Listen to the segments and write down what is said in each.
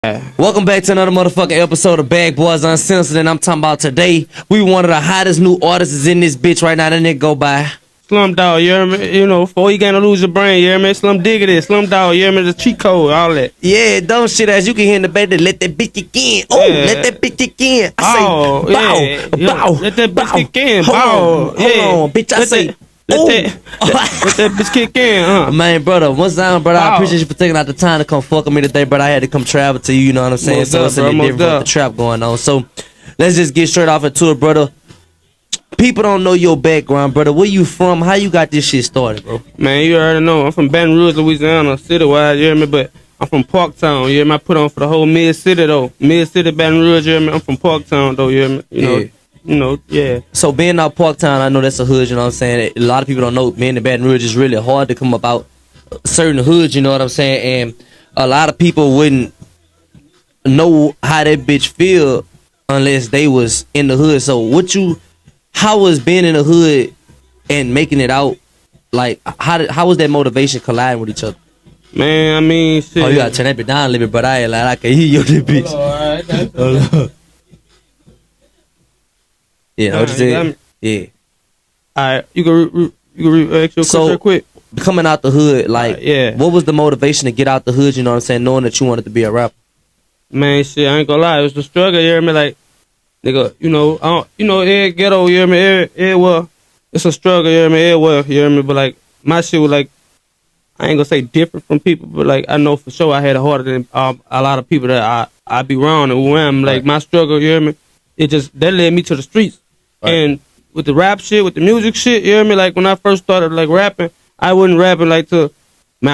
Welcome back to another motherfucking episode of Bag Boys Uncensored, and I'm talking about today. We one of the hottest new artists is in this bitch right now. That nigga go by Slum Dog, you hear me? You know, before you gonna lose your brain, you hear me? Slum Diggity, Slum Dog, you hear me? The cheat code, all that. Yeah, dumb shit as you can hear in the back. Let that bitch kick in. Oh, Yeah. let that bitch kick in. I say, Oh, bow, yeah. bow, Let that bitch bow. kick in. Hold Bow. on, hold on, bitch. I say, Let oh. that bitch kick in, Man, brother, once down, brother, I Wow. appreciate you for taking out the time to come fuck with me today, brother. I had to come travel to you, you know what I'm saying? Most So up, it's a bro, little most different with up. the trap going on. So let's just get straight off into it, brother. People don't know your background, brother. Where you from? How you got this shit started, bro? Man, you already know. I'm from Baton Rouge, Louisiana, city-wide, you hear me? But I'm from Parktown, you hear me? I put on for the whole mid-city, though. Mid-city, Baton Rouge, you hear me? I'm from Parktown, though, you hear me? You know, yeah. So being out Parktown, I know that's a hood, you know what I'm saying? A lot of people don't know being in Baton Rouge is really hard to come about certain hoods, you know what I'm saying? And a lot of people wouldn't know how that bitch feel unless they was in the hood. So how was being in the hood and making it out, like, how was that motivation colliding with each other? Man, I mean, shit. Oh, you gotta turn that bit down a little bit, but I can hear you, this bitch. Hold on, Yeah, what you said? Yeah. Alright, you can ask your question real quick. Coming out the hood, like, yeah. what was the motivation to get out the hood, you know what I'm saying, knowing that you wanted to be a rapper? Man, shit, I ain't gonna lie, it was the struggle, you hear me? Like, nigga, you know, every ghetto, you hear me? Everywhere, it's a struggle, you hear me? Everywhere, you hear me? But, like, my shit was, like, I ain't gonna say different from people, but, like, I know for sure I had it harder than a lot of people that I be around and wham. Like, my struggle, you hear me? That led me to the streets. Right. And with the rap shit, with the music shit, you hear me? Like, when I first started, like, rapping, I wasn't rapping, like, I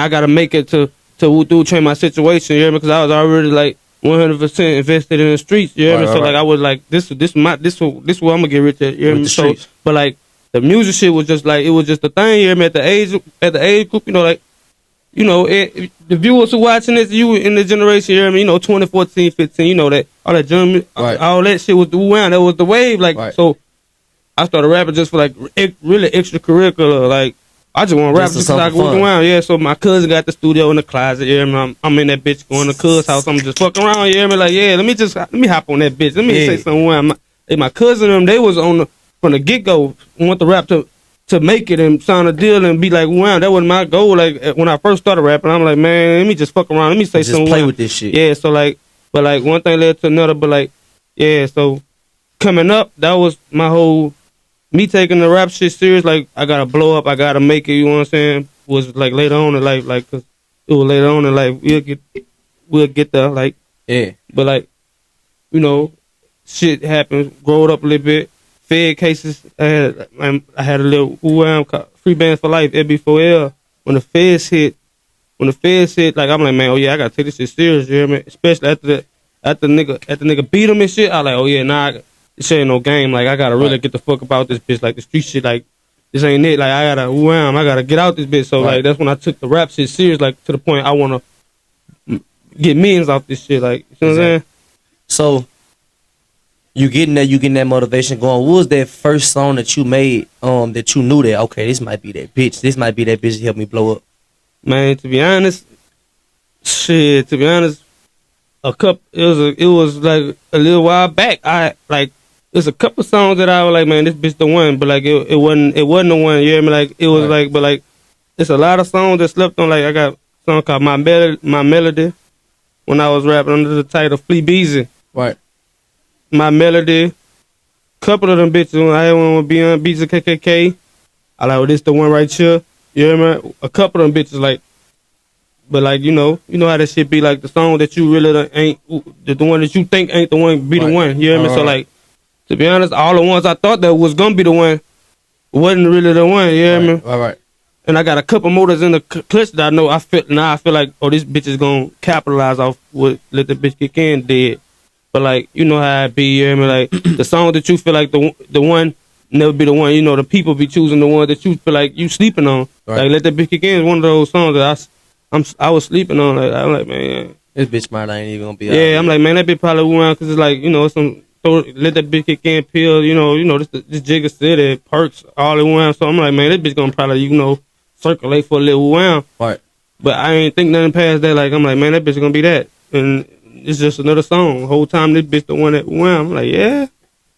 gotta make it to change my situation, you hear me? Because I was already, like, 100% invested in the streets, you hear me? So, like, I was like, this where I'm gonna get rich at, you hear me? So, but, like, the music shit was just, like, it was just a thing, you hear me? At the age group, you know, like, you know, the viewers who watching this, you in the generation, you hear me? You know, 2014, 15, you know, that, all that all that shit was the wham, that was the wave, like, so, I started rapping just for, like, really extracurricular, like, I just want to rap just so I can walk around, yeah. So my cousin got the studio in the closet, you hear me? I'm in that bitch going to cuz house, I'm just fucking around, you hear me? Like, yeah, let me hop on that bitch, let me say something. My cousin and them, they was from the get-go, want the rap to make it and sign a deal and be like, wow, that was my goal. Like, when I first started rapping, I'm like, man, let me just fuck around, let me say something. Just play with this shit. Yeah, so, like, but, like, one thing led to another, but, like, yeah, so coming up, that was my whole, me taking the rap shit serious, like, I gotta blow up, I gotta make it, you know what I'm saying, was, like, later on in life, like, cause it was later on in life, we'll get there, like, yeah, but, like, you know, shit happens, growed up a little bit, Fed cases, I had a little free bands for life, LB4L, when the feds hit, like, I'm like, man, oh yeah, I gotta take this shit serious, you hear me, especially after the nigga beat him and shit, I like, oh yeah, nah, this ain't no game. Like, I gotta really get the fuck about this bitch. Like, the street shit, like, this ain't it. Like, I gotta get out this bitch. So, like, that's when I took the rap shit serious, like, to the point I wanna get millions off this shit. Like, you know what I'm saying? So, you getting that motivation going. What was that first song that you made, that you knew that, okay, this might be that bitch. This might be that bitch that helped me blow up? Man, to be honest, it was like a little while back. There's a couple songs that I was like, man, this bitch the one, but like it wasn't the one. You hear me? Like, it was like, but like, it's a lot of songs that slept on. Like, I got a song called My Melody when I was rapping under the title Flea Beezy. Right. My Melody. Couple of them bitches. When I had one with Beyond Beats of KKK. I like, well, this the one right here. You hear me? A couple of them bitches, like, but like, you know how that shit be, like, the song that you really ain't, the one that you think ain't the one, be the one. You hear me? So, like, to be honest, all the ones I thought that was gonna be the one wasn't really the one. You hear me? Right. And I got a couple motors in the clutch that I know I feel like, oh, this bitch is gonna capitalize off what let the bitch kick in dead. But like, you know how it be. You hear me? Like, the song that you feel like the one never be the one. You know, the people be choosing the one that you feel like you sleeping on. Right. Like, let that bitch kick in is one of those songs that I was sleeping on. Like, I'm like, man, this bitch might ain't even gonna be. Yeah, I'm like, man, that bitch probably around because it's like, you know, let that bitch kick in pill. You know, this Jigga City perks all around. So I'm like, man, this bitch gonna probably, you know, circulate for a little while. Right. But I ain't think nothing past that. Like, I'm like, man, that bitch gonna be that. And it's just another song. The whole time this bitch the one that wham. I'm like, yeah.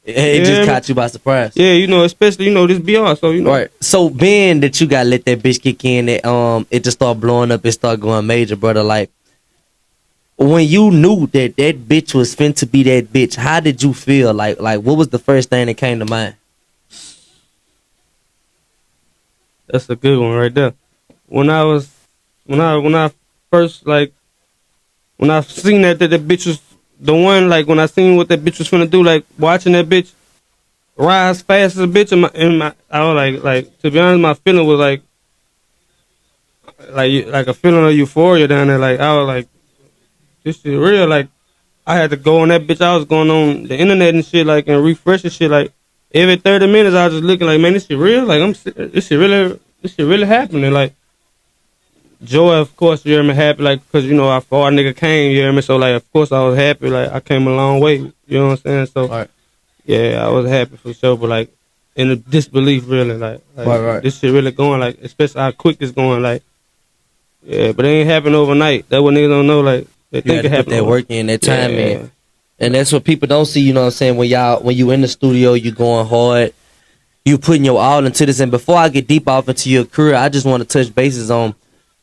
It just caught you by surprise. Yeah, you know, especially, you know, this BR, so, you know. Right. So being that you got let that bitch kick in, that it just started blowing up, it started going major, brother. Like, when you knew that that bitch was fin to be that bitch, how did you feel? Like what was the first thing that came to mind? That's a good one right there. When I first, like, when I seen that bitch was the one, like, when I seen what that bitch was finna do, like, watching that bitch rise fast as a bitch, I was like, to be honest, my feeling was like a feeling of euphoria down there. Like, I was like, this shit real. Like, I had to go on that bitch. I was going on the internet and shit, like, and refreshing shit. Like, every 30 minutes, I was just looking like, man, this shit real. Like, this shit really happening. Like, joy, of course, you hear me, happy, like, because, you know, how far a nigga came, you hear me? So, like, of course, I was happy. Like, I came a long way. You know what I'm saying? So, Right. Yeah, I was happy for sure, but, like, in a disbelief, really. Like right. This shit really going, like, especially how quick it's going. Like, yeah, but it ain't happen overnight. That's what niggas don't know. Like, they think it happened. Put that work in, that time in. And that's what people don't see, you know what I'm saying? When you in the studio, you going hard, you putting your all into this. And before I get deep off into your career, I just want to touch bases on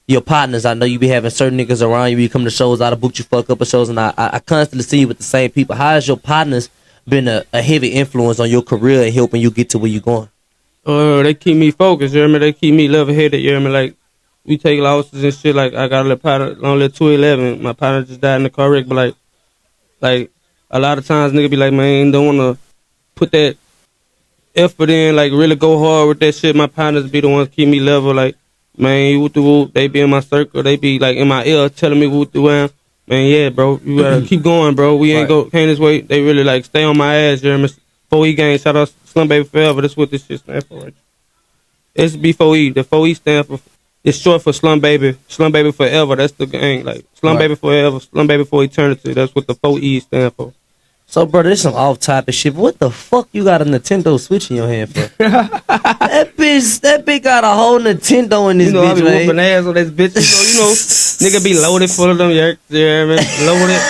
your partners. I know you be having certain niggas around you. You come to shows, I'd have booked you for a couple shows, and I constantly see you with the same people. How has your partners been a heavy influence on your career and helping you get to where you going? They keep me focused, you hear me? They keep me level-headed, you hear me? Like, we take losses and shit. Like, I got a little partner, only 211. My partner just died in the car wreck, but, like, a lot of times nigga be like, man, don't want to put that effort in, like, really go hard with that shit. My partners be the ones keep me level, like, man, whoop the whoop. They be in my circle. They be, like, in my ear telling me whoop the wham. Man, yeah, bro, you gotta keep going, bro. We ain't came this way. They really, like, stay on my ass, you hear me? 4E gang, shout out Slum Baby Forever. That's what this shit stand for, right? SB4E. The 4E stand for, it's short for Slum Baby Forever. That's the gang, like, Slum Baby Forever, Slum Baby for Eternity. That's what the 4E stand for. So, brother, this is some off-topic shit. But what the fuck you got a Nintendo Switch in your hand for? that bitch got a whole Nintendo in this bitch, I be man. whooping ass on this bitch. You know, nigga be loaded full of them, you hear me? Loaded.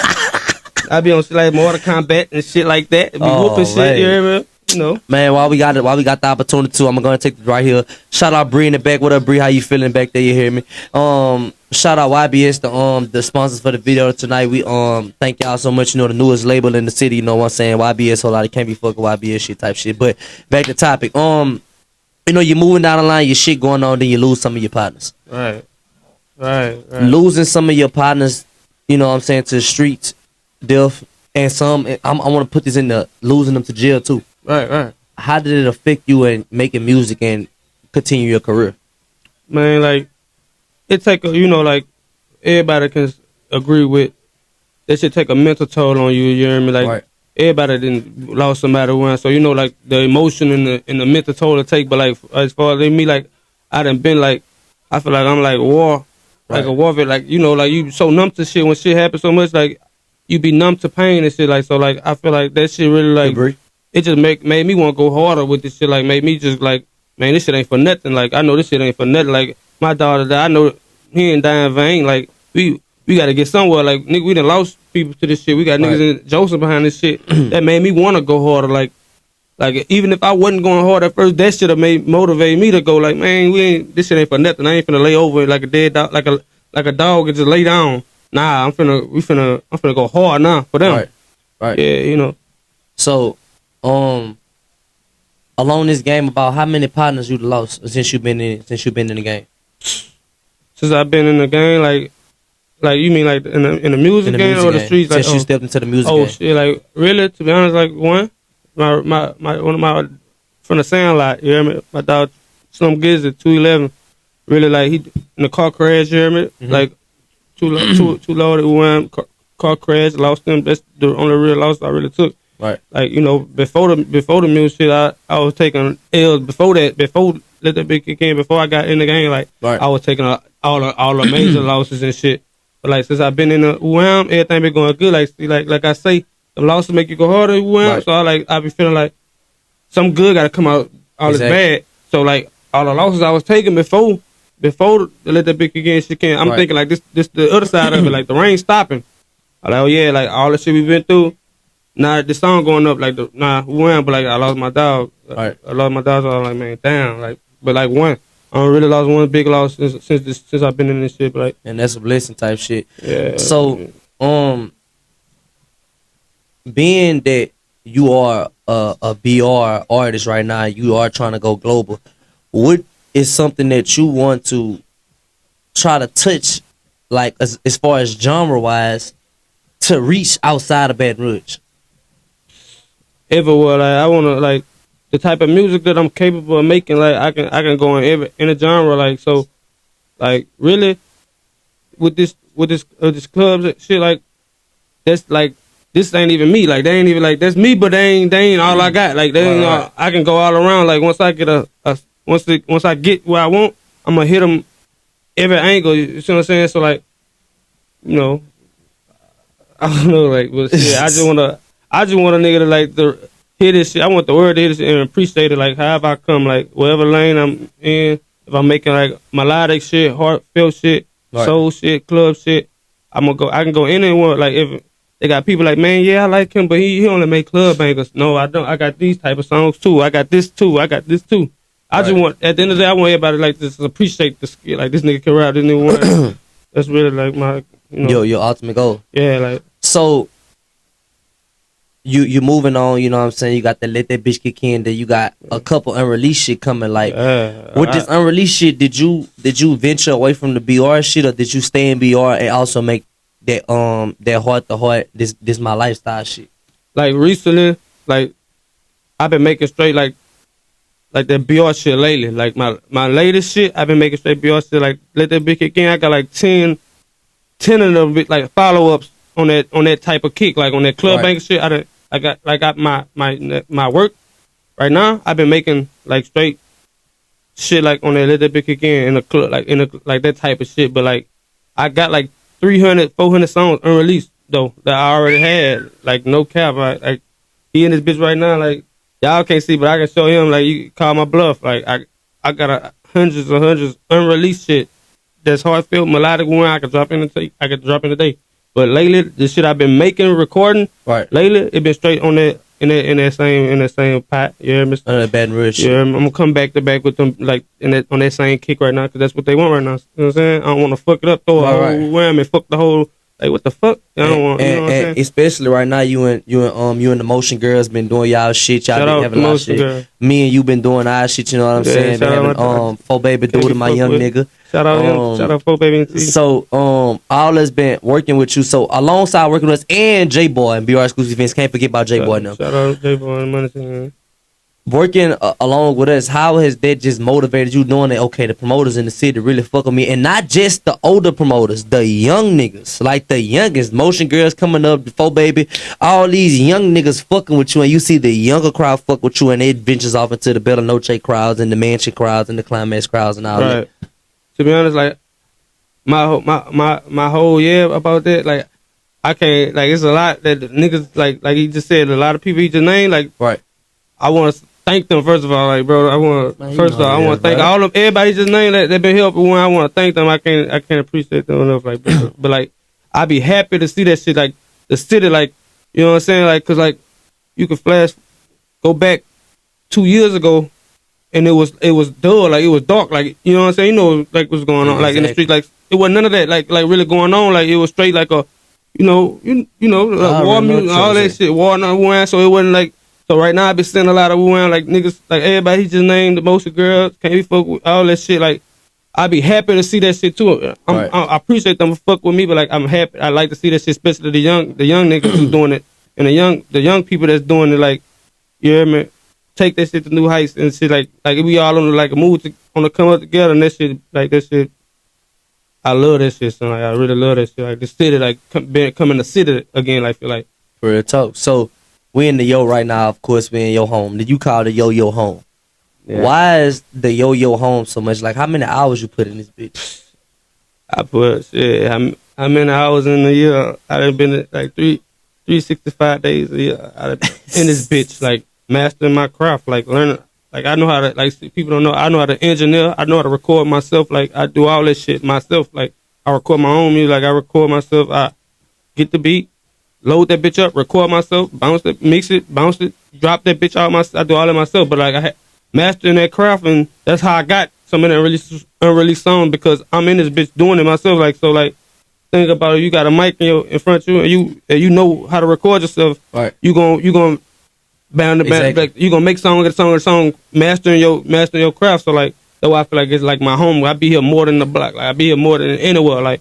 I be on shit like Mortal Kombat and shit like that. Be whooping shit, you hear me? You know. Man, while we got the opportunity to, I'm gonna take it right here. Shout out Bree in the back. What up, Bree? How you feeling back there? You hear me? Shout out YBS, the sponsors for the video tonight. We thank y'all so much. You know, the newest label in the city. You know what I'm saying? YBS, whole lot of can't be fucking YBS shit type shit. But back to topic. You know, you're moving down the line, your shit going on, then you lose some of your partners. Right. Losing some of your partners, you know what I'm saying, to the streets, death, and some. I want to put this in the losing them to jail too. Right. How did it affect you in making music and continue your career? Man, like, it take a, you know, like, everybody can agree with, that should take a mental toll on you, you hear me? Like, everybody didn't lost somebody once, so, you know, like, the emotion and the mental toll it take, but, like, as far as me, like, I done been, like, I feel like I'm, like, war, like a warfare, like, you know, like, you so numb to shit when shit happens so much, like, you be numb to pain and shit, like, so, like, I feel like that shit really, like, it just made me want to go harder with this shit, like, made me just, like, man, this shit ain't for nothing, like, I know this shit ain't for nothing, like, my daughter died, I know he ain't dying in vain, like, we gotta get somewhere, like, nigga, we done lost people to this shit, we got niggas in Joseph behind this shit, that made me want to go harder, like, even if I wasn't going hard at first, that shit have motivate me to go, like, man, this shit ain't for nothing, I ain't finna lay over like a dead dog, like a dog and just lay down, nah, I'm finna go hard now for them, right, yeah, you know. So, along this game, about how many partners you lost since you've been in the game? Since I've been in the game, like you mean like in the music game or the streets? Since you stepped into the music game. Oh shit, like really? To be honest, like one of my from the Sandlot, you hear me? My dog Slim Gizzard, 211, really like he in the car crash, you hear me? Like too loaded, one car crash, lost him. That's the only real loss I really took. Right. Like, you know, before the music shit, I was taking L's before Let That Big Kick In, before I got in the game, like, I was taking all the major losses and shit. But, like, since I've been in the wham, everything been going good. Like I say, the losses make you go harder, wham. So, I be feeling like some good got to come out all this bad. So, like, all the losses I was taking before the Let That Big Kick In shit came, I'm thinking, like, this the other side of it, like, the rain stopping. I like, oh yeah, like all the shit we been through. Now the song going up, like one, but like I lost my dog. Right. I lost my dog, so I was like, man, damn, like, but like one. I don't really lost one big loss since I've been in this shit, but like, And that's a blessing type shit. yeah. So, being that you are a BR artist right now, you are trying to go global. What is something that you want to try to touch, like as far as genre wise, to reach outside of Baton Rouge? Everywhere, like I wanna like the type of music that I'm capable of making, like I can go in a genre, like so, like really with this clubs and shit, like that's like this ain't even me, like they ain't even like that's me, but they ain't all I got, like they ain't all, I can go all around, like once I get once I get where I want, I'm gonna hit them every angle, you see what I'm saying? So like, you know, I don't know, like, but shit, I just want a nigga to like hear this shit. I want the word to hear this shit and appreciate it. Like, however I come, like, whatever lane I'm in, if I'm making like melodic shit, heartfelt shit, soul shit, club shit, I can go anywhere. Like, if they got people like, man, yeah, I like him, but he only make club bangers. No, I don't. I got these type of songs too. I got this too. I got this too. I just want, at the end of the day, I want everybody like this to appreciate the skill. Like, this nigga can rap, this nigga want. That's really like my, you know. Your ultimate goal. Yeah, like. So, you moving on, you know what I'm saying? You got the Let That Bitch Kick In, then you got a couple unreleased shit coming. Like, with this unreleased shit, did you venture away from the BR shit, or did you stay in BR and also make that heart to heart, this my lifestyle shit? Like recently, like I've been making straight like that BR shit lately. Like my latest shit, I've been making straight BR shit. Like Let That Bitch Kick In. I got like 10 of them like follow ups on that type of kick, like on that club bank shit. I got my work right now. I've been making like straight shit like on that Let That Bitch Kick In the club, like that type of shit. But like I got like 300, 400 songs unreleased though that I already had. Like no cap, like he in this bitch right now. Like y'all can't see, but I can show him. Like you can call my bluff. Like I got hundreds unreleased shit that's heartfelt, melodic one. I could drop in the day. But lately, the shit I've been making, recording, lately, it been straight on that in that same pot. Yeah, Mr. Under the Baton Rouge. Yeah, I'm gonna come back to back with them like on that same kick right now, because that's what they want right now. You know what I'm saying? I don't want to fuck it up, throw a whole wham and fuck the whole. Like what the fuck? I don't want. You know what I'm saying? Especially right now, you and the Motion Girls been doing y'all shit. Y'all been having a lot of shit. Girl. Me and you been doing our shit. You know what I'm saying? Been having 4 Baby do to my young nigga. Shout out him. Shout out 4 Baby. So all that's been working with you. So alongside working with us and J Boy and BR Exclusive Events, can't forget about J Boy now. Shout out J Boy and Money. Working along with us, how has that just motivated you, knowing that, okay, the promoters in the city really fuck with me, and not just the older promoters, the young niggas, like the youngest, Motion Girls coming up, 4 Baby, all these young niggas fucking with you, and you see the younger crowd fuck with you, and it ventures off into the Bella Noche crowds and the Mansion crowds and the Climax crowds and all that. To be honest, like my whole year about that, like I can't, like it's a lot that the niggas like he just said, a lot of people he just named, like I want to thank them first of all, like bro. I want to thank all of everybody just named that they've been helping. When I want to thank them, I can't appreciate them enough, like but like I be happy to see that shit, like the city, like you know what I'm saying, like cause like you can go back 2 years ago. And it was dull, like it was dark, like you know what I'm saying, you know, like what's going on, like in the street, like it wasn't none of that, like really going on, like it was straight like a, you know, like war music, all that shit, war not Wuhan, so it wasn't like, so right now I been seeing a lot of Wuhan, like niggas, like everybody he just named the most girls, can't be fuck with all that shit, like I be happy to see that shit too. I appreciate them for fuck with me, but like I'm happy, I like to see that shit, especially the young niggas who's doing it, and the young people that's doing it, like you hear me. Take that shit to new heights and shit, like we all on like a move on to come up together, and that shit, I love that shit, son. Like I really love that shit. Like the city, like coming to city again. Like feel like for real talk. So we in the yo right now. Of course, we in your home. Did you call the yo home? Yeah. Why is the yo home so much? Like how many hours you put in this bitch? I put shit. How many hours in the year? I done been like 365 days a year. I done in this bitch, like. Mastering my craft, like learning, like I know how to, like people don't know, I know how to engineer, I know how to record myself, like I do all this shit myself, like I record my own music, like I record myself, get the beat, load that bitch up, record myself, bounce it, mix it, bounce it, drop that bitch out I do all that myself. But like I had mastering that craft, and that's how I got some of that unreleased song, because I'm in this bitch doing it myself. Like, so like, think about it, you got a mic in front of you, and you know how to record yourself. Right. You gonna bound the Exactly. like, you gonna make song, mastering your craft. So like, that's why I feel like it's like my home. I be here more than the block. Like I be here more than anywhere. Like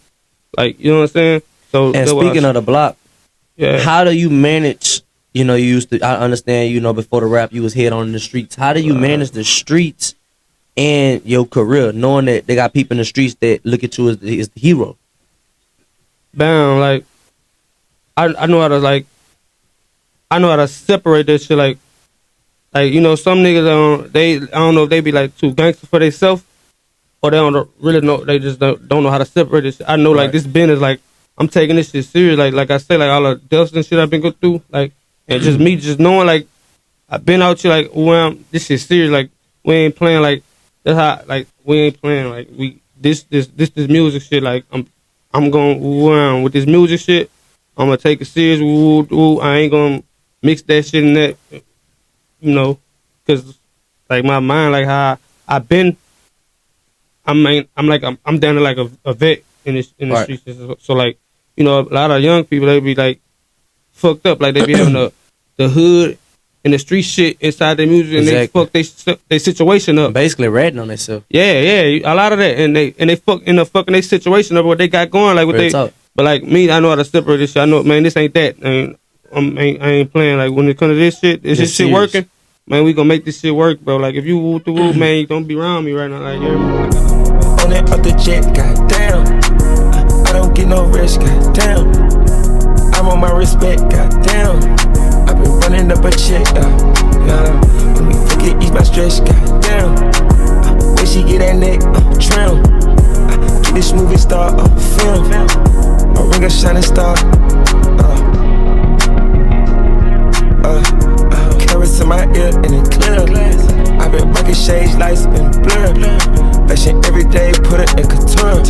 you know what I'm saying. So And speaking of the block, yeah, how do you manage? You know, you used to. I understand. You know, before the rap, you was head on in the streets. How do you manage the streets and your career, knowing that they got people in the streets that look at you as the hero? bam, like I know how to separate that shit. Like you know, some niggas I don't know if they be like too gangster for themselves, or they don't really know. They just don't know how to separate this shit. I know, like, this business, like, I'm taking this shit serious. Like I said, like all the deaths and shit I've been going through, like, and just me just knowing, like, I've been out here, like, well, this shit serious. Like, we ain't playing, like, that's how, like, we ain't playing, like, this music shit. Like, I'm going with this music shit. I'm gonna take it serious. I ain't gonna mix that shit in that, you know, cause like my mind, like how I've been. I'm down to like a vet in the Right. streets. So like, you know, a lot of young people, they be like fucked up, like they be having the hood and the street shit inside their music, and Exactly. they fuck their situation up. Basically, ratting on themselves. Yeah, a lot of that, and they end up fucking their situation up, what they got going, like what Real they. talk. But like me, I know how to separate this shit. I know, man, this ain't that. I ain't playing. Like when it comes to this shit, is this shit serious. working? Man, we gonna make this shit work, bro. Like if you woo the woo, man, you don't be around me right now. Like On that other jet, goddamn. I don't get no rest, goddamn. I'm on my respect, goddamn. I've been running up a check, yeah. When we forget, ease my stress, goddamn. Where she get that neck, trim. Get this movie star on film. My ring a shining star. Carrots in my ear and it clear. I've been working shades, lights been blurred. Fashion every day, put it in couture.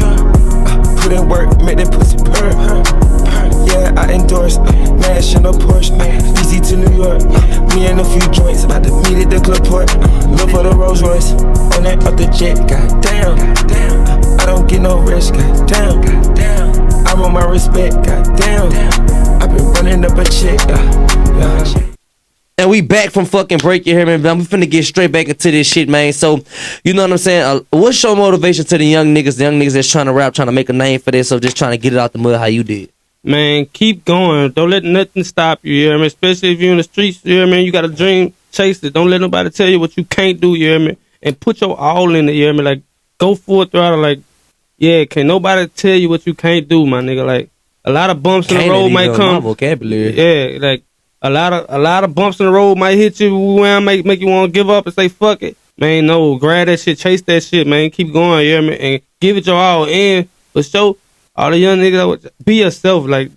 Put in work, make that pussy purr. Yeah, I endorse. Nash in a Porsche. Easy to New York. Me and a few joints. About to meet at the club port. Look for the Rolls Royce. On that other jet, goddamn. I don't get no rest, goddamn. I'm on my respect, goddamn. I've been running up a check, yeah. And we back from fucking break, you hear me? Man, we finna get straight back into this shit, man. So, you know what I'm saying? What's your motivation to the young niggas that's trying to rap, trying to make a name for themselves, just trying to get it out the mud how you did? man, keep going. Don't let nothing stop you. You hear me? Especially if you're in the streets. You hear me? You got a dream, chase it. Don't let nobody tell you what you can't do. You hear me? And put your all in it. You hear me? Like go full throttle. Like yeah, can't nobody tell you what you can't do, my nigga. Like a lot of bumps in the road might My come. vocabulary. Yeah, like a lot of bumps in the road might hit you, make you want to give up and say fuck it, man. No, grab that shit, chase that shit, man. Keep going, you hear me? And give it your all. And for sure, all the young niggas, be yourself. Like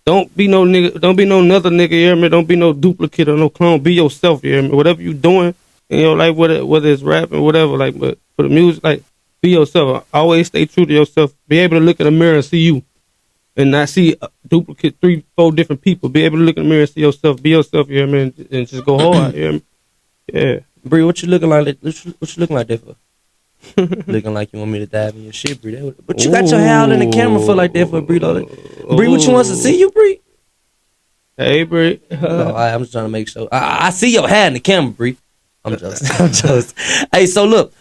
don't be no nigga, don't be no another nigga, you hear me? Don't be no duplicate or no clone. Be yourself, you hear me? Whatever you doing in your life, whether it's rapping, whatever, like, but for the music, like, be yourself. Always stay true to yourself. Be able to look in the mirror and see you. And not see a duplicate 3-4 different people. Be able to look in the mirror and see yourself. Be yourself, you hear me? And just go hard, you hear me? Yeah. Bree, what you looking like? What you looking like that for? Looking like you want me to dive in your shit, Bree. But you got your hair out in the camera for like that for Bree. Bree, what you wants to see you, Bree? Hey, Bree. No, I'm just trying to make sure. I see your hair in the camera, Bree. I'm just. I'm just. Hey, so look.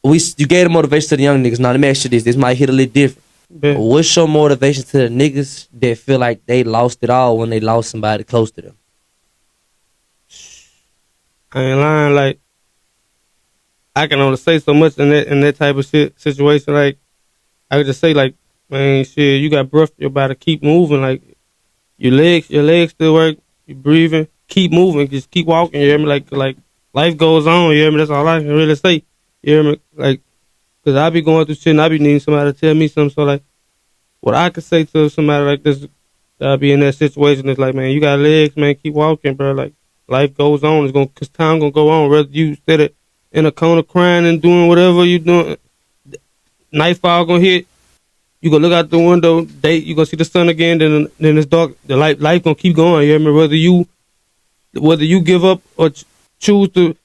You gave the motivation to the young niggas. Now let me ask you this. This might hit a little different. Yeah. What's your motivation to the niggas that feel like they lost it all when they lost somebody close to them? I ain't lying, like, I can only say so much in that type of situation. Like, I could just say, like, man, shit, you got breath in your body, keep moving. Like, your legs still work, you breathing, keep moving, just keep walking, you hear me? Like life goes on, you hear me? That's all I can really say. You hear me? Like, cause I be going through shit and I be needing somebody to tell me something. So like, what I could say to somebody like this, that be in that situation is like, man, you got legs, man, keep walking, bro. Like, life goes on. Cause time gonna go on. Whether you sit in a corner crying and doing whatever you doing, nightfall gonna hit. You gonna look out the window, you gonna see the sun again, then it's dark. The life gonna keep going. You hear me? Whether you give up or choose to,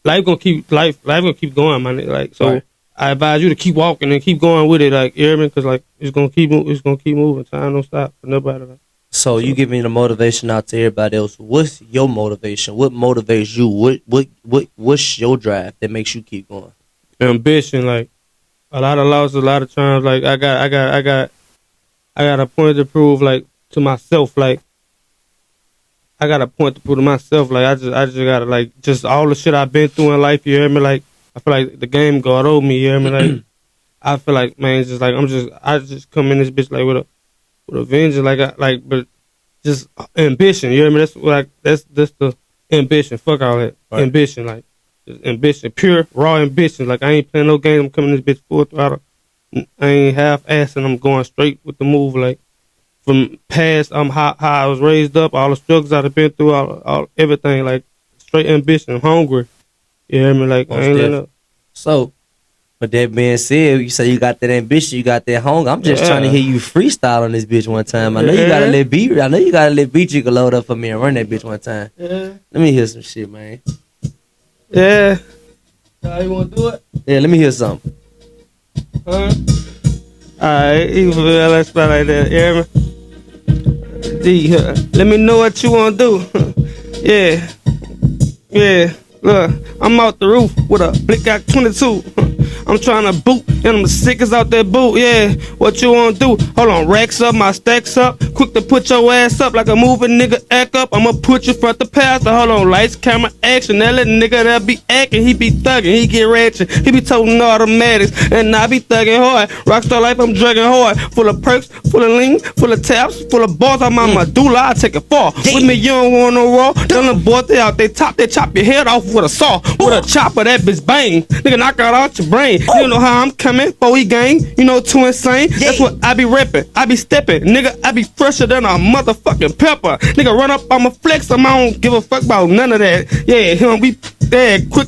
life gonna keep going, man. Like so, right. I advise you to keep walking and keep going with it. Like you hear me? Because like it's gonna keep moving. Time don't stop for nobody. Like. So you giving the motivation out to everybody else. What's your motivation? What motivates you? What's your drive that makes you keep going? Ambition, like. A lot of losses, a lot of times, like I got a point to prove, like to myself, like I got a point to prove to myself, like I just gotta like just all the shit I've been through in life. You hear me? Like I feel like the game God owed me. You hear me? Like I feel like man, it's just like I just come in this bitch like with a vengeance, but just ambition. You hear me? That's the ambition. Fuck all that ambition, like. Ambition, pure, raw ambition. Like, I ain't playing no games. I'm coming this bitch full throttle. I ain't half-assing. I'm going straight with the move. Like, from past, how I was raised up, all the struggles I've been through, all everything. Like, straight ambition. I'm hungry. You hear me? Like, I ain't letting up. So, with that being said, you say you got that ambition, you got that hunger. I'm just trying to hear you freestyle on this bitch one time. I know you got a little beat. I know you got a little beat you can load up for me and run that bitch one time. Yeah. Let me hear some shit, man. Yeah. You want to do it? Yeah, let me hear something. Huh? Alright, you feel like spell like that. You hear me? D, let me know what you want to do. Yeah. Yeah. Look, I'm out the roof with a Blick Act 22. I'm trying to boot, and I'm the sickest out there boot. Yeah, what you want to do? Hold on, racks up, my stacks up. Quick to put your ass up like a moving nigga act up. I'ma put you front the pastor. Hold on, lights, camera, action. That little nigga that be acting, he be thugging, he get ratchet. He be toting automatics, and I be thugging hard. Rockstar life, I'm drugging hard. Full of perks, full of lean, full of taps, full of balls. I'm my medulla, I take it far. With me, you don't want no raw. Them the boys, they out, they chop your head off with a saw. With a chopper, that bitch bang. Nigga, knock out your brain. You know how I'm coming, 4E gang, you know, too insane. That's what I be reppin', I be steppin', nigga, I be fresher than a motherfucking pepper. Nigga, run up, I'ma flex, I don't give a fuck about none of that. Yeah, we dead quick.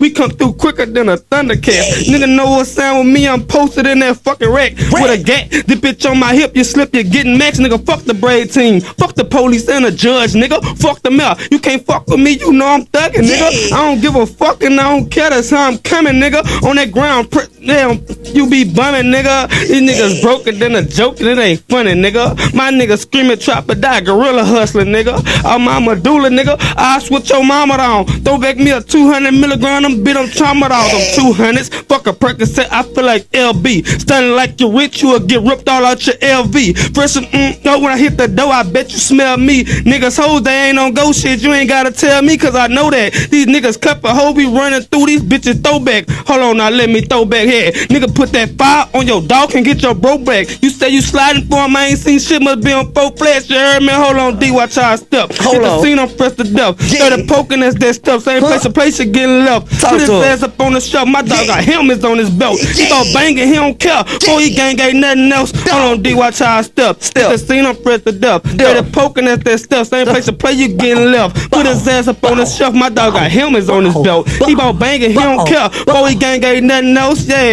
We come through quicker than a Thundercat. Nigga know what's sound with me, I'm posted in that fucking wreck. With a gat, this bitch on my hip, you slip, you're getting max. Nigga, fuck the braid team, fuck the police and the judge, nigga. Fuck them out, you can't fuck with me, you know I'm thuggin', nigga. I don't give a fuck and I don't care, that's how I'm coming, nigga. On that ground, damn, you be bumming, nigga. These niggas broken than a joke and it ain't funny, nigga. My nigga screaming, trap or die, gorilla hustling, nigga. I'm my medulla, nigga. I switch your mama down, throw back me a 200 milligram. I'm bit on trauma all them 200s. Fuck a Percocet, I feel like LB. Standing like you rich, you will get ripped all out your LV. First, no, when I hit the door, I bet you smell me. Niggas hoes, they ain't on go shit. You ain't gotta tell me, cause I know that. These niggas cup a hoe, be running through these bitches throwback. Hold on, now let me throw back here. Nigga, put that fire on your dog and get your bro back. You say you sliding for him, I ain't seen shit, must be on 4 flats. You heard me? Hold on, D, watch how I step. Hold on. Scene, I'm fresh to death. Started poking, that's that stuff. Same place, you getting left. Put his ass up on the shelf. My dog got helmets on his belt. He start banging, he don't care. 4E gang ain't nothing else. Hold on, D, watch how I step. The scene, I'm fresh to death. Started poking, that's that stuff. Same place to play, you getting left. Put his ass up on the shelf. My dog got helmets on his belt. He about banging, he don't care. 4E gang ain't nothing else. Yeah.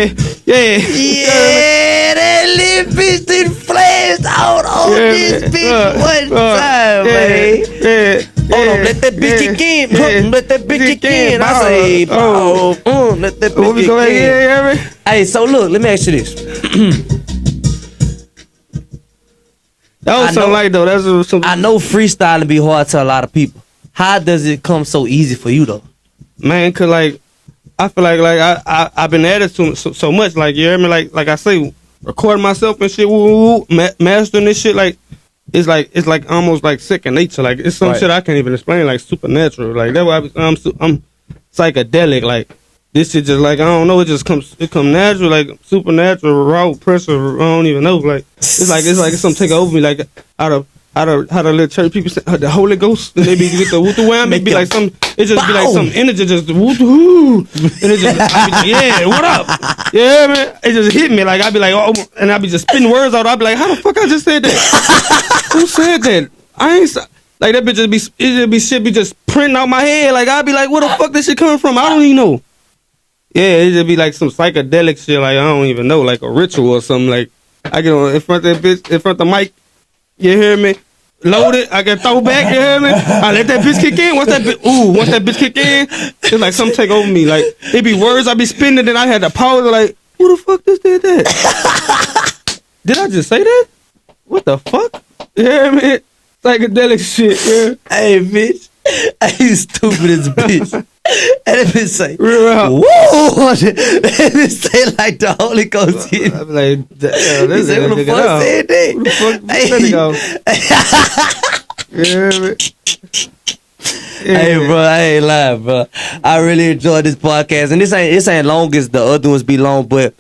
Yeah, that little bitch did flashed out on this bitch one time, man. Hold on, let that bitch kick in. Let that bitch kick in. I say, let that bitch kick in. Hey, so look, let me ask you this. That was something like though. That's something. I know freestyling be hard to a lot of people. How does it come so easy for you though? Man, cause like I feel like I've been at it so much. Like you hear me? Like I say, recording myself and shit, mastering this shit. Like it's like almost like second nature. Like it's some shit I can't even explain. Like supernatural. Like that's why I'm psychedelic. Like this shit just like I don't know. It come natural. Like supernatural, raw pressure. I don't even know. Like it's like something take over me. Like how the little church people say the Holy Ghost, and they be get the woo wham, it be like some, it just be like some energy just woo, and it just I be like, yeah, what up? Yeah, man, it just hit me like I be like, oh, and I be just spitting words out. I be like, how the fuck I just said that? Who said that? I ain't like that bitch just be just printing out my head. Like I be like, where the fuck this shit coming from? I don't even know. Yeah, it just be like some psychedelic shit. Like I don't even know, like a ritual or something. Like I get on in front of that bitch, in front of the mic. You hear me? Load it. I can throw back. You hear me? I let that bitch kick in. Once that bitch kick in, it's like something take over me. Like it be words I be spinning, then I had to pause. Like who the fuck just did that? Did I just say that? What the fuck? You hear me? Psychedelic shit. Yeah. Hey, bitch. Hey, you stupid as a bitch. And that bitch say, Real whoa! That bitch say like the Holy Ghost hit. I'm like, damn, He this said, who the fuck said that? Who the fuck Hey. let it go? You hear me? Hey, bro, I ain't lying, bro. I really enjoyed this podcast, and this ain't long as the other ones be long, but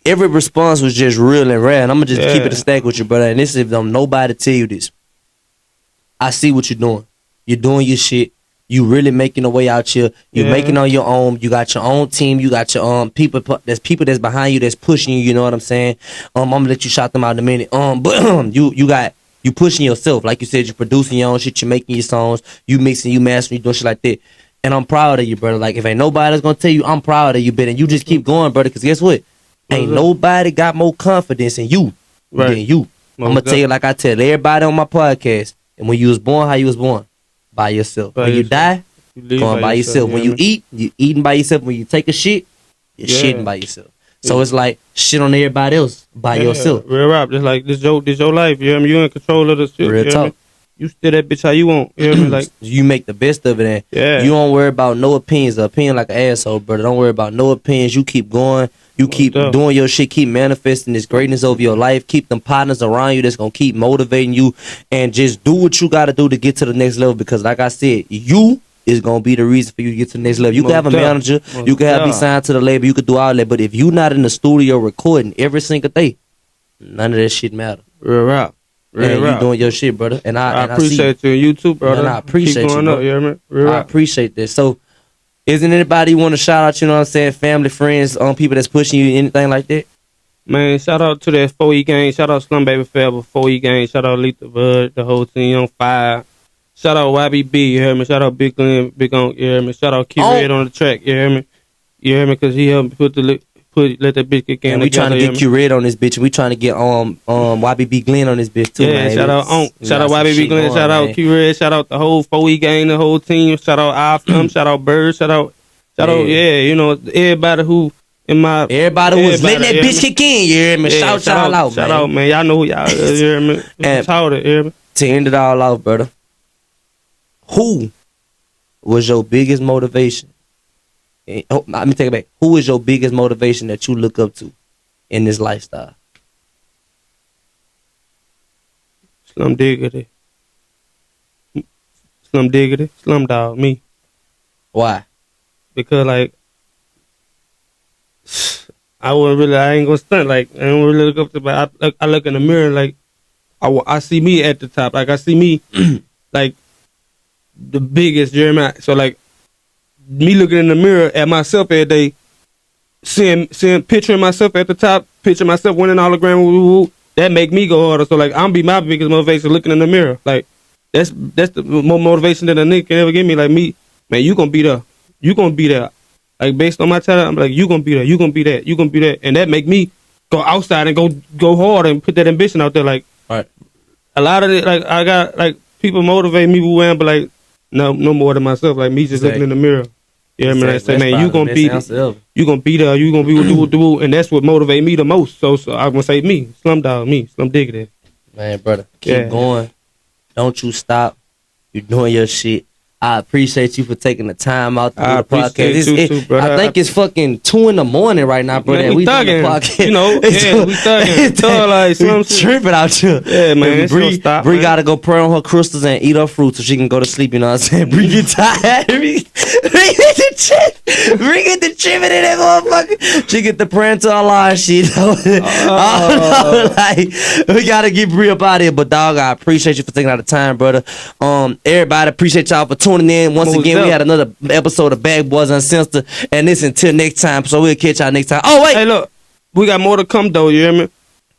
every response was just real and rare. And I'm gonna just keep it a stack with you, brother. And this is if nobody tell you this. I see what you're doing. You're doing your shit. You really making a way out here. You're making on your own. You got your own team. You got your people. There's people that's behind you that's pushing you. You know what I'm saying? I'm gonna let you shout them out in a minute. But you pushing yourself. Like you said, you're producing your own shit. You're making your songs. You mixing, you mastering, you doing shit like that. And I'm proud of you, brother. Like if ain't nobody that's gonna tell you, I'm proud of you, brother. And you just keep going, brother. Cause guess what? Ain't nobody got more confidence in you than you. I'm gonna tell you like I tell everybody on my podcast. And when you was born, how you was born? By yourself. When you die, going by yourself. When you eat, you eating by yourself. When you take a shit, you're shitting by yourself. So it's like shit on everybody else by yourself. Real rap. Just like this your life. You hear me? You in control of the shit. Real talk. You steer that bitch how you want. You hear me? Like you make the best of it. And you don't worry about no opinions. An opinion like an asshole, brother. Don't worry about no opinions. You keep going. You keep doing your shit. Keep manifesting this greatness over your life. Keep them partners around you that's gonna keep motivating you. And just do what you gotta do to get to the next level. Because like I said, you is gonna be the reason for you to get to the next level. You can have a manager. You can be signed to the label. You could do all that. But if you not in the studio recording every single day, none of that shit matter. Real rap. Man, you doing your shit, brother. And I appreciate you. You too, brother. And I appreciate keep going you, up, you hear me? Real I rap. appreciate this. So, isn't anybody you want to shout out, you know what I'm saying, family, friends, people that's pushing you, anything like that? Man, shout out to that 4E gang. Shout out Slum Baby Forever, 4E gang. Shout out Lethal Bud, the whole team on fire. Shout out YBB, you hear me? Shout out Big Glenn, Big On, you hear me? Shout out Key Red on the track, you hear me? You hear me? Because he helped me let that bitch kick in. And we trying to get Q Red on this bitch. We trying to get YBB Glenn on this bitch too. Yeah, man. shout out YBB Glenn, shout out Q Red, shout out the whole 4E gang, the whole team. Shout out IFM, shout out Bird, shout out, you know, everybody who in my everybody who was letting that bitch kick in. You hear me? Shout y'all out, man. Shout out, man. Y'all know who y'all is. You hear me? And you hear me? To end it all off, brother. Who was your biggest motivation? Let me take it back. Who is your biggest motivation that you look up to in this lifestyle? Slum Diggity. Slum Diggity. Slum Dog. Me. Why? Because, like, I ain't gonna stunt. Like, I don't really look up to, but I look in the mirror, like, I see me at the top. Like, I see me, like, the biggest, you hear me? So, like, me looking in the mirror at myself every day, seeing picturing myself at the top, picturing myself winning all the Grammy, that make me go harder. So like I'm be my biggest motivation looking in the mirror. Like that's the more motivation that a nigga can ever give me. Like me, man, you gonna be there. You gonna be there. Like based on my talent, I'm like, you gonna be there, you gonna be that, you gonna be that. And that make me go outside and go hard and put that ambition out there. Like a lot of it, like I got like people motivate me but like no more than myself. Like me just looking in the mirror. Yeah, man. I say, man, you gonna be there, you gonna be do, and that's what motivate me the most. So I'm gonna say me, Slum Dog, me, Slum Diggity. Man, brother, keep going. Don't you stop. You're doing your shit. I appreciate you for taking the time out to do the podcast. I think it's fucking 2 a.m. right now, brother. Man, we thugging, the podcast. You know, we thugging. We tripping out here. Yeah, man. Bree gotta go pray on her crystals and eat her fruit so she can go to sleep. You know what I'm saying? Bree get tired. Bree get the chip in that motherfucker. She get the parental online shit. Like we gotta get Bree up out of here. But dog, I appreciate you for taking out the time, brother. Everybody appreciate y'all for tuning in. Once again, we had another episode of Bad Boys Uncensored. And this until next time. So we'll catch y'all next time. Oh, wait. Hey, look. We got more to come, though. You hear me?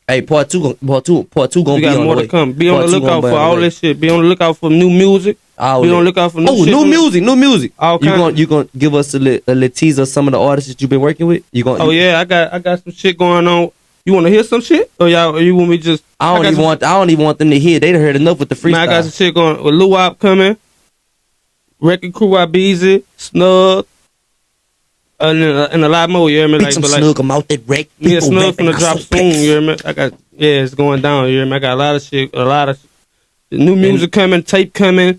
Hey, part two gonna be on the way. We got more to come. Be on the lookout for all this shit. Be on the lookout for new music. Be on the lookout for new shit. New music. You gonna give us a little teaser of some of the artists that you've been working with? Yeah, I got some shit going on. You want to hear some shit, or you want me just? I don't even want them to hear. They done heard enough with the freestyle. Man, I got some shit going with Lou Wop coming, Wrecking Crew, Ibiza, Snug, and a lot more. You hear me? Like, some Snug them out that wreck. Yeah, Snug finna drop soon. You hear me? It's going down. You hear me? I got a lot of shit, new music coming, tape coming,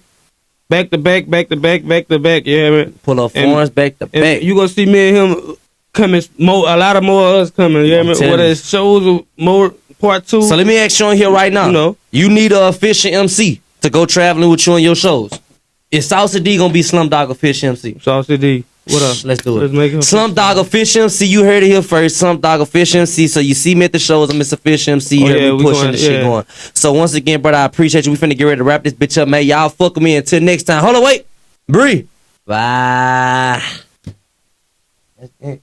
back to back. You hear me? Pull up forms back to back. You gonna see me and him coming more. A lot of more of us coming. You hear me? Whether it's shows or more part 2. So let me ask you on here right now. You need an official MC to go traveling with you on your shows. Is Saucy D gonna be Slumdog official MC? Saucy D. What up? Let's do it. Let's make it Slumdog official MC. You heard it here first. Slumdog official MC. So you see me at the shows. I'm Miss Official MC. We pushing the shit going. So once again, brother, I appreciate you. We finna get ready to wrap this bitch up, man. Y'all fuck with me until next time. Hold on, wait. Bree. Bye. That's it.